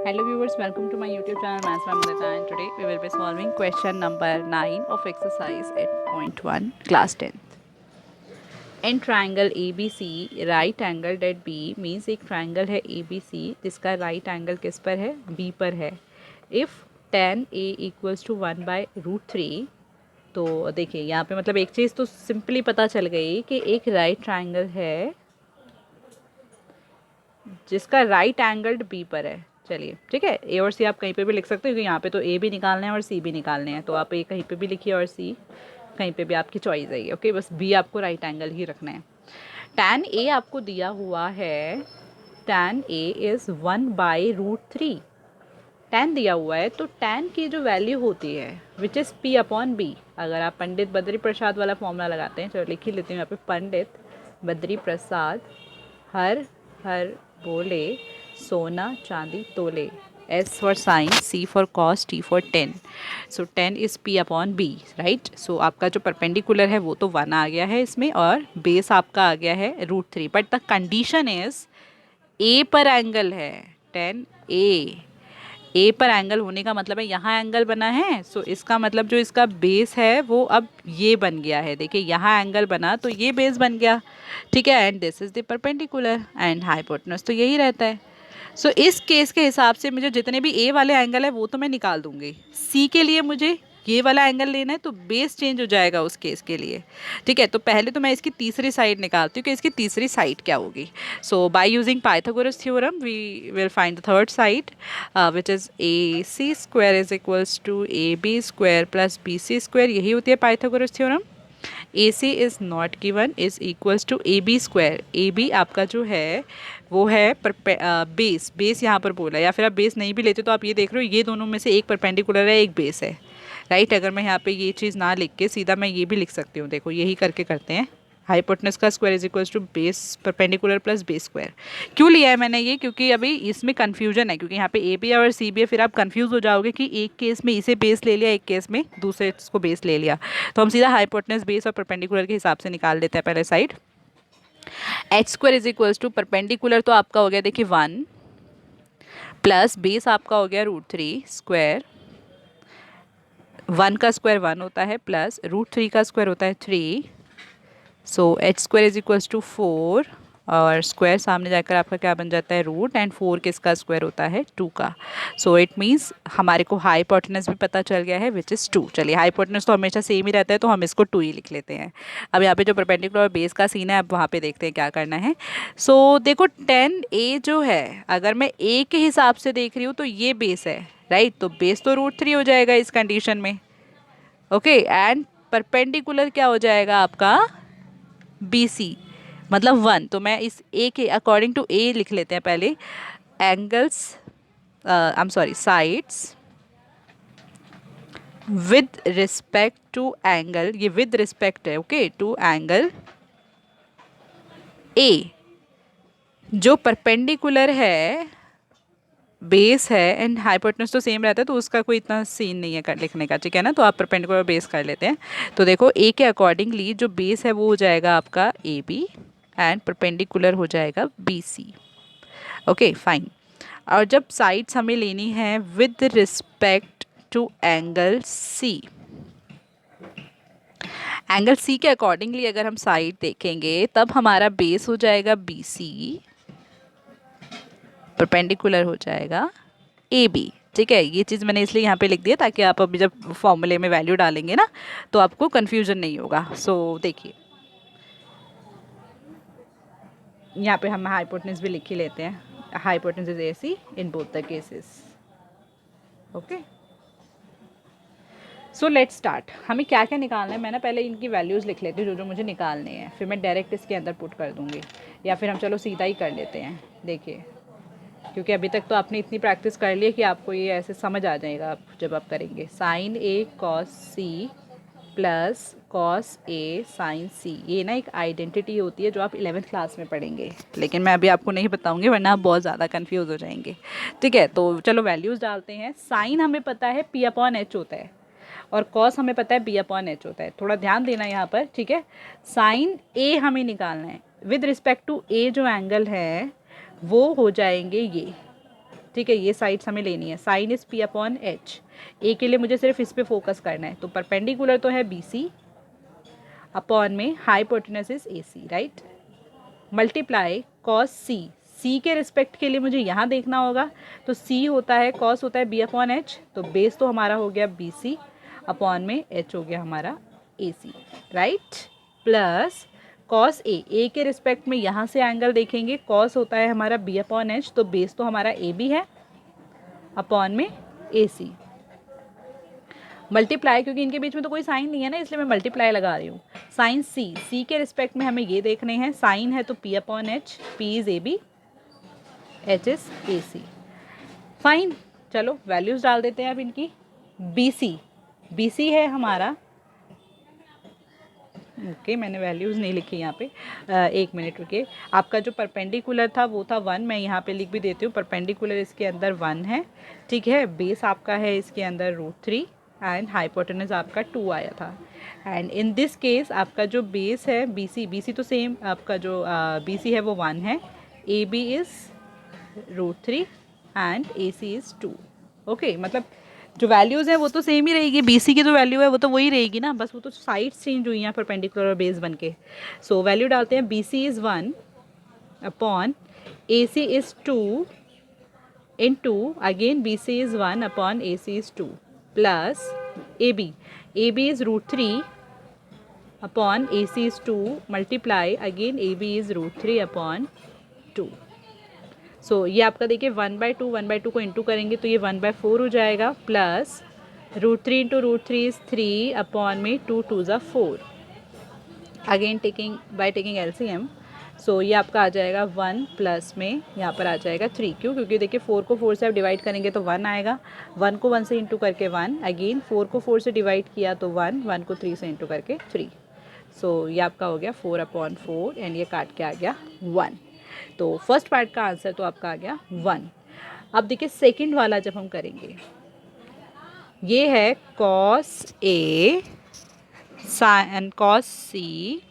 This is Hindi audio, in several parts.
Hello viewers, welcome to my YouTube channel Maths by Mudita, and today we will be solving question number 9 of exercise 8.1 class 10th. In triangle ABC, right angled at B means एक triangle है ABC जिसका right angle किस पर है? B पर है. If tan A equals to 1 by root 3, तो देखिए यहाँ पे मतलब एक चीज़ तो सिंपली पता चल गई कि एक राइट ट्राइंगल है जिसका राइट एंगल्ड बी पर है. चलिए ठीक है, ए और सी आप कहीं पे भी लिख सकते हो क्योंकि यहाँ पे तो ए भी निकालना है और सी भी निकालने हैं, तो आप ए कहीं पे भी लिखिए और सी कहीं पे भी आपकी चॉइस है. ओके, बस बी आपको राइट एंगल ही रखना है. टैन ए आपको दिया हुआ है, tan A is 1 by root 3. Tan दिया हुआ है तो टैन की जो वैल्यू होती है which is P upon B. अगर आप पंडित बद्री प्रसाद वाला फॉर्मूला लगाते हैं, चलो लिख ही लेते हैं यहाँ पे, पंडित बद्री प्रसाद हर हर बोले सोना चांदी तोले. S for sin, C for cos, T for tan. So tan is P upon B, right? So आपका जो परपेंडिकुलर है वो तो 1 आ गया है इसमें और बेस आपका आ गया है √3. But the condition is A पर एंगल है, tan A पर एंगल होने का मतलब है यहाँ एंगल बना है, सो इसका मतलब जो इसका बेस है वो अब ये बन गया है. देखिए यहाँ एंगल बना तो ये बेस बन गया, ठीक है. And this is the perpendicular and hypotenuse तो यही रहता है. सो इस केस के हिसाब से मुझे जितने भी ए वाले एंगल है वो तो मैं निकाल दूंगी. सी के लिए मुझे ये वाला एंगल लेना है तो बेस चेंज हो जाएगा उस केस के लिए, ठीक है. तो पहले तो मैं इसकी तीसरी साइड निकालती हूँ कि इसकी तीसरी साइड क्या होगी. So by using Pythagoras theorem we will find the third side which is A C square is equals to A B square plus B C square. यही होती है Pythagoras theorem. A C is not given is equals to A B square. A B आपका जो है वो है बेस यहाँ पर बोला, या फिर आप बेस नहीं भी लेते तो आप ये देख रहे हो ये दोनों में से एक परपेंडिकुलर है एक बेस है, राइट. अगर मैं यहाँ पे ये चीज़ ना लिख के सीधा मैं ये भी लिख सकती हूँ. देखो यही करके करते हैं. हाइपोटेनस का square is equals to base perpendicular plus base square. क्यों लिया है मैंने ये? क्योंकि अभी इसमें कन्फ्यूजन है, क्योंकि यहाँ पे ए बी है और सी बी है, फिर आप कंफ्यूज हो जाओगे कि एक केस में इसे बेस ले लिया एक केस में दूसरे को बेस ले लिया. तो हम सीधा हाइपोटेनस बेस और परपेंडिकुलर के हिसाब से निकाल लेते हैं पहले side. H square is equals to perpendicular तो आपका हो गया देखिए 1 प्लस बेस आपका हो गया √3 स्क्वायर. 1 का स्क्वायर 1 होता है प्लस √3 का स्क्वायर होता है 3. So H square is equals to 4 और स्क्वायर सामने जाकर आपका क्या बन जाता है रूट, एंड 4 किसका स्क्वायर होता है 2 का. सो इट मीन्स हमारे को हाइपोटेनस भी पता चल गया है विच इज़ 2. चलिए हाइपोटेनस तो हमेशा सेम ही रहता है तो हम इसको 2 ही लिख लेते हैं. अब यहाँ पे जो परपेंडिकुलर और बेस का सीन है अब वहाँ पे देखते हैं क्या करना है. सो देखो tan A जो है अगर मैं A के हिसाब से देख रही हूँ तो ये बेस है, राइट. तो बेस तो √3 हो जाएगा इस कंडीशन में, ओके. एंड परपेंडिकुलर क्या हो जाएगा आपका BC मतलब 1. तो मैं इस A के अकॉर्डिंग टू A लिख लेते हैं पहले. Angles I am sorry sides with respect to angle, ये विद रिस्पेक्ट है, ओके, टू एंगल A जो परपेंडिकुलर है बेस है एंड हाइपोटेनस तो सेम रहता है तो उसका कोई इतना सीन नहीं है लिखने का, ठीक है ना. तो आप परपेंडिकुलर बेस कर लेते हैं. तो देखो ए के अकॉर्डिंगली जो बेस है वो हो जाएगा आपका ए बी एंड परपेंडिकुलर हो जाएगा बी सी, ओके फाइन. और जब साइड्स हमें लेनी है with respect to angle C, angle C के अकॉर्डिंगली अगर हम साइड देखेंगे तब हमारा बेस हो जाएगा बी सी, परपेंडिकुलर हो जाएगा ए बी, ठीक है. ये चीज़ मैंने इसलिए यहाँ पे लिख दिया ताकि आप अभी जब फॉर्मूले में वैल्यू डालेंगे ना तो आपको कन्फ्यूजन नहीं होगा. सो देखिए यहाँ पे हम हाइपोटेनस भी लिख ही लेते हैं. Hypotenuse is AC in both the cases, okay. So let's start. हमें क्या क्या निकालना है मैं ना पहले इनकी वैल्यूज़ लिख लेती हूँ जो जो मुझे निकालने हैं, फिर मैं डायरेक्ट इसके अंदर पुट कर दूँगी, या फिर हम चलो सीधा ही कर लेते हैं. देखिए क्योंकि अभी तक तो आपने इतनी प्रैक्टिस कर ली है कि आपको ये ऐसे समझ आ जाएगा आप जब आप करेंगे. Sine A cos C plus cos A sin C, ये ना एक आइडेंटिटी होती है जो आप 11th क्लास में पढ़ेंगे, लेकिन मैं अभी आपको नहीं बताऊंगी वरना आप बहुत ज़्यादा कंफ्यूज हो जाएंगे, ठीक है. तो चलो वैल्यूज़ डालते हैं. साइन हमें पता है P अपॉन H होता है और कॉस हमें पता है B अपॉन H होता है. थोड़ा ध्यान देना यहाँ पर, ठीक है. साइन A हमें निकालना है विद रिस्पेक्ट टू A जो एंगल है वो हो जाएंगे ये, ठीक है, ये साइड्स हमें लेनी है। Sine is P upon H, A के लिए मुझे सिर्फ इस पे फोकस करना है। तो परपेंडिकुलर तो है बी सी, अपॉन में hypotenuse is A C, right, multiply cos C, C के रिस्पेक्ट के लिए मुझे यहाँ देखना होगा, तो सी होता है, कॉस होता है बी अपॉन एच, तो बेस तो हमारा हो गया बी सी, अपॉन में एच हो गया हमारा ए C, right, plus cos A के रिस्पेक्ट में यहाँ से एंगल देखेंगे, कॉस होता है हमारा बी अपॉन एच, तो बेस तो हमारा ए बी है, अपॉन में ए सी, मल्टीप्लाई, क्योंकि इनके बीच में तो कोई साइन नहीं है ना, इसलिए मैं मल्टीप्लाई लगा रही हूँ। साइन सी, सी के रिस्पेक्ट में हमें ये देखने हैं, साइन है तो P upon H, P is A B, H is A C, fine. चलो वैल्यूज डाल देते हैं अब इनकी। बी सी, बी सी है हमारा, ओके मैंने वैल्यूज़ नहीं लिखी यहाँ पे, एक मिनट रुके। आपका जो परपेंडिकुलर था वो था 1, मैं यहाँ पे लिख भी देती हूँ, परपेंडिकुलर इसके अंदर 1 है, ठीक है, बेस आपका है इसके अंदर √3 एंड हाइपोटेनस आपका 2 आया था। एंड इन दिस केस आपका जो बेस है बी सी तो सेम, आपका जो बी सी है वो 1 है, A B is √3 and A C is 2, okay, मतलब जो वैल्यूज़ हैं वो तो सेम ही रहेगी, बी सी की जो वैल्यू है वो तो वही रहेगी ना, बस वो तो साइड्स चेंज हुई हैं परपेंडिकुलर और बेस बन के। सो वैल्यू डालते हैं, B C is 1 upon A C is 2 into again B C is 1 upon A C is 2 plus A B is √3 upon A C is 2 multiply again A B is √3 upon 2। So ये आपका देखिए 1/2 को इंटू करेंगे तो ये 1/4 हो जाएगा, प्लस √3 इंटू √3 इज़ 3 अपॉन में 2 2 ज़ा 4, अगेन टेकिंग एलसीएम, सो ये आपका आ जाएगा 1 प्लस में यहाँ पर आ जाएगा 3, क्यों, क्योंकि देखिए 4 को 4 से आप डिवाइड करेंगे तो 1 आएगा, 1 को 1 से इंटू करके 1, अगेन 4 को 4 से डिवाइड किया तो 1, 1 को 3 से इंटू करके 3, सो ये आपका हो गया 4/4 एंड ये काट के आ गया 1। तो फर्स्ट पार्ट का आंसर तो आपका आ गया 1। अब देखिए सेकंड वाला जब हम करेंगे, ये है cos A sine cos C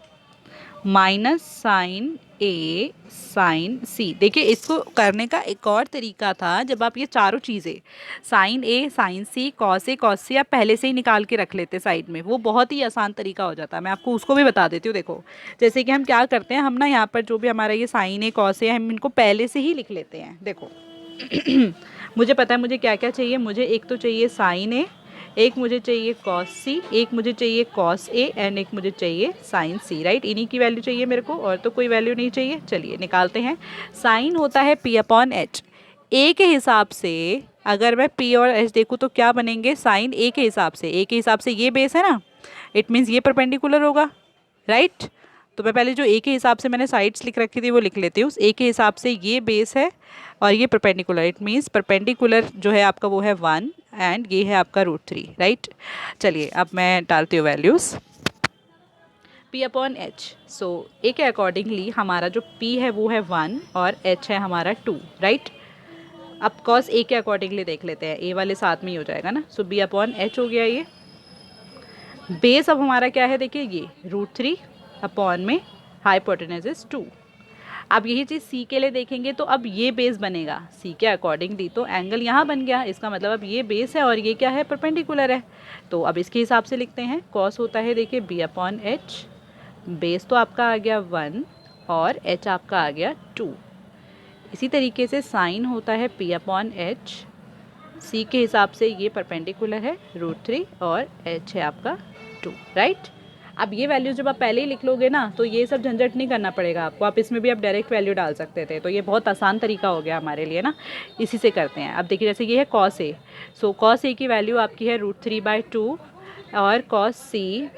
minus sign A sign सी। देखिए इसको करने का एक और तरीका था, जब आप ये चारों चीज़ें साइन ए साइन सी कॉस सी आप पहले से ही निकाल के रख लेते साइड में, वो बहुत ही आसान तरीका हो जाता है। मैं आपको उसको भी बता देती हूँ। देखो जैसे कि हम क्या करते हैं, हम ना यहाँ पर जो भी हमारा ये साइन ए कॉस ए हम इनको पहले से ही लिख लेते हैं। देखो मुझे पता है मुझे क्या क्या चाहिए, मुझे एक तो चाहिए साइन ए, एक मुझे चाहिए कॉस सी, एक मुझे चाहिए कॉस ए एंड एक मुझे चाहिए साइन सी, राइट, इन्हीं की वैल्यू चाहिए मेरे को, और तो कोई वैल्यू नहीं चाहिए। चलिए निकालते हैं। साइन होता है पी अपॉन एच, ए के हिसाब से अगर मैं पी और एच देखूँ तो क्या बनेंगे, साइन ए के हिसाब से ये बेस है ना, इट मीन्स ये परपेंडिकुलर होगा, राइट। तो मैं पहले जो ए के हिसाब से मैंने साइड्स लिख रखी थी वो लिख लेती हूँ। ए के हिसाब से ये बेस है और ये परपेंडिकुलर, इट मीन्स परपेंडिकुलर जो है आपका वो है 1 एंड ये है आपका √3, राइट। चलिए अब मैं डालती हूँ वैल्यूज़ P अपॉन एच। सो ए के अकॉर्डिंगली हमारा जो P है वो है 1 और H है हमारा 2, राइट। अब कॉस ए के अकॉर्डिंगली देख लेते हैं, ए वाले साथ में ही हो जाएगा ना, सो B अपॉन एच हो गया। ये बेस अब हमारा क्या है, देखिए ये √3 अपॉन में हाइपोटेनस इज 2। अब यही चीज़ सी के लिए देखेंगे तो अब ये बेस बनेगा सी के अकॉर्डिंगली, तो एंगल यहाँ बन गया, इसका मतलब अब ये बेस है और ये क्या है, परपेंडिकुलर है। तो अब इसके हिसाब से लिखते हैं, कॉस होता है देखिए बी अपॉन एच, बेस तो आपका आ गया 1 और एच आपका आ गया 2। इसी तरीके से साइन होता है पी अपॉन एच, सी के हिसाब से ये परपेंडिकुलर है √3 और एच है आपका 2, राइट। अब ये वैल्यू जब आप पहले ही लिख लोगे ना तो ये सब झंझट नहीं करना पड़ेगा आपको, आप इसमें भी आप डायरेक्ट वैल्यू डाल सकते थे, तो ये बहुत आसान तरीका हो गया हमारे लिए ना, इसी से करते हैं। अब देखिए जैसे ये है cos A, so cos A की वैल्यू आपकी है √3/2 और कॉस सी,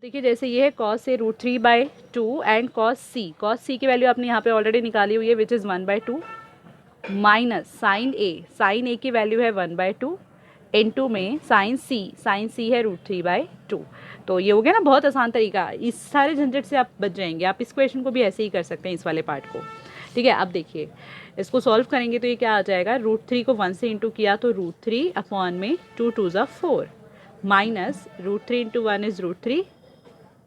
देखिए जैसे ये है कॉस ए √3/2 एंड कॉस सी की वैल्यू आपने यहाँ पे ऑलरेडी निकाली हुई है विच इज़ 1/2 माइनस साइन ए की वैल्यू है 1/2 इनटू में साइन सी है √3/2। तो ये हो गया ना बहुत आसान तरीका, इस सारे झंझट से आप बच जाएंगे। आप इस क्वेश्चन को भी ऐसे ही कर सकते हैं, इस वाले पार्ट को, ठीक है। अब देखिए इसको सॉल्व करेंगे तो ये क्या आ जाएगा, √3 को 1 से इंटू किया तो √3 अपॉन में 2 2 4 माइनस √3 इंटू 1 इज़ √3,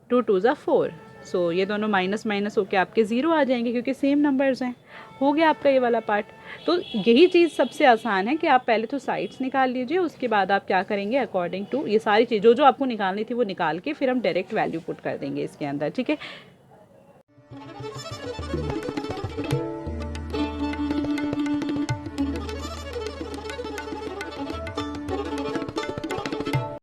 2 2 4 सो ये दोनों माइनस माइनस होके आपके 0 आ जाएंगे क्योंकि सेम नंबर्स हैं। हो गया आपका ये वाला पार्ट। तो यही चीज़ सबसे आसान है कि आप पहले तो साइड्स निकाल लीजिए, उसके बाद आप क्या करेंगे अकॉर्डिंग टू ये सारी चीज़ जो जो आपको निकालनी थी वो निकाल के फिर हम डायरेक्ट वैल्यू पुट कर देंगे इसके अंदर, ठीक है।